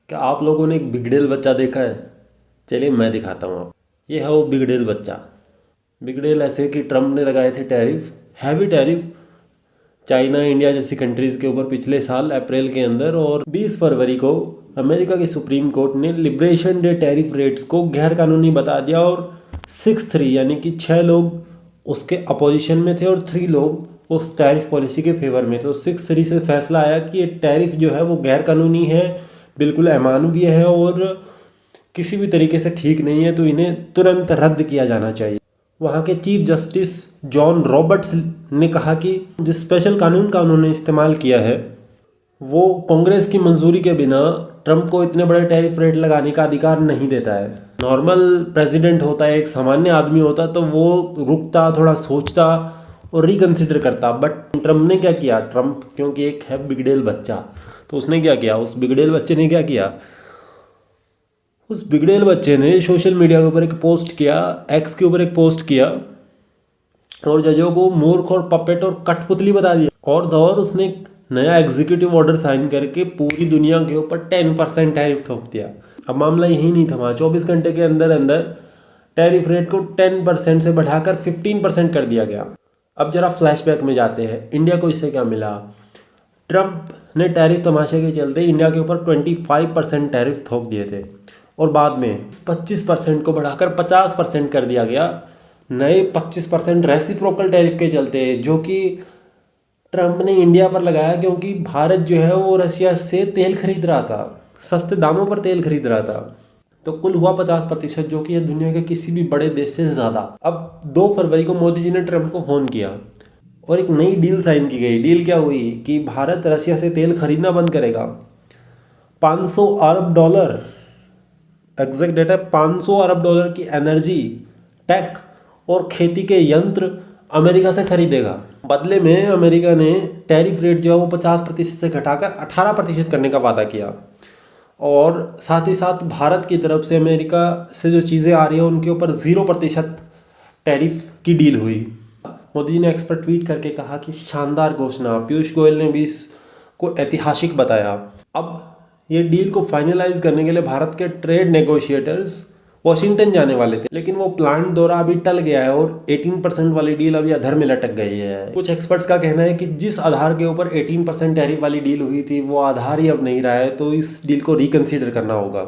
क्या आप लोगों ने एक बिगड़ेल बच्चा देखा है? चलिए मैं दिखाता हूँ आप। ये है वो बिगड़ेल बच्चा। बिगड़ेल ऐसे कि ट्रम्प ने लगाए थे tariff, heavy tariff China India जैसी कंट्रीज़ के ऊपर पिछले साल अप्रैल के अंदर। और 20 फरवरी को अमेरिका की सुप्रीम कोर्ट ने लिबरेशन डे टैरिफ रेट्स को गैर कानूनी बता दिया। और 6-3 यानी कि 6 लोग उसके अपोजिशन में थे और 3 लोग उस टैरिफ पॉलिसी के फेवर में थे। तो 6-3 से फैसला आया कि ये टैरिफ जो है वो गैर कानूनी है, बिल्कुल अमानवीय है और किसी भी तरीके से ठीक नहीं है, तो इन्हें तुरंत रद्द किया जाना चाहिए। वहाँ के चीफ जस्टिस जॉन रॉबर्ट्स ने कहा कि जिस स्पेशल कानून का उन्होंने इस्तेमाल किया है वो कांग्रेस की मंजूरी के बिना ट्रंप को इतने बड़े टैरिफ रेट लगाने का अधिकार नहीं देता है। नॉर्मल प्रेसिडेंट होता है, एक सामान्य आदमी होता, तो वो रुकता, थोड़ा सोचता और रिकंसिडर करता। बट ट्रंप ने क्या किया, ट्रंप क्योंकि एक है बिगड़ेल बच्चा, तो उसने क्या किया, उस बिगड़ेल बच्चे ने क्या किया, उस बिगड़ेल बच्चे ने सोशल मीडिया के ऊपर एक पोस्ट किया, एक्स के ऊपर एक पोस्ट किया और जजों को मूर्ख और पपेट और कठपुतली बता दिया। और उसने एक नया एग्जीक्यूटिव ऑर्डर साइन करके पूरी दुनिया के ऊपर 10% टैरिफ ठोक दिया। अब मामला यही नहीं थमा, 24 घंटे के अंदर अंदर टैरिफ रेट को 10% से बढ़ाकर 15% कर दिया गया। अब जरा फ्लैशबैक में जाते हैं, इंडिया को इससे क्या मिला। ट्रंप ने टैरिफ तमाशे के चलते इंडिया के ऊपर 25% टैरिफ ठोक दिए थे और बाद में 25% को बढ़ाकर 50% कर दिया गया। नए 25% रेसिप्रोकल टैरिफ के चलते, जो कि ट्रंप ने इंडिया पर लगाया क्योंकि भारत जो है वो रशिया से तेल खरीद रहा था, सस्ते दामों पर तेल खरीद रहा था। तो कुल हुआ 50%, जो कि है दुनिया के किसी भी बड़े देश से ज़्यादा। अब 2 फरवरी को मोदी जी ने ट्रंप को फ़ोन किया और एक नई डील साइन की गई। डील क्या हुई कि भारत रशिया से तेल खरीदना बंद करेगा। 500 अरब डॉलर, एग्जैक्ट डेटा, 500 अरब डॉलर की एनर्जी, टेक और खेती के यंत्र अमेरिका से खरीदेगा। बदले में अमेरिका ने टैरिफ रेट जो है वो 50% से घटाकर 18% करने का वादा किया। और साथ ही साथ भारत की तरफ से अमेरिका से जो चीज़ें आ रही हैं उनके ऊपर 0% टैरिफ की डील हुई। मोदी जी ने एक्स पर ट्वीट करके कहा कि शानदार घोषणा। पीयूष गोयल ने भी इसको ऐतिहासिक बताया। अब ये डील को फाइनलाइज करने के लिए भारत के ट्रेड नेगोशिएटर्स वॉशिंगटन जाने वाले थे, लेकिन वो प्लांट दौरा अभी टल गया है और 18% वाली डील अभी अधर में लटक गई है। कुछ एक्सपर्ट्स का कहना है कि जिस आधार के ऊपर 18% टैरिफ वाली डील हुई थी वो आधार ही अब नहीं रहा है, तो इस डील को रिकंसीडर करना होगा।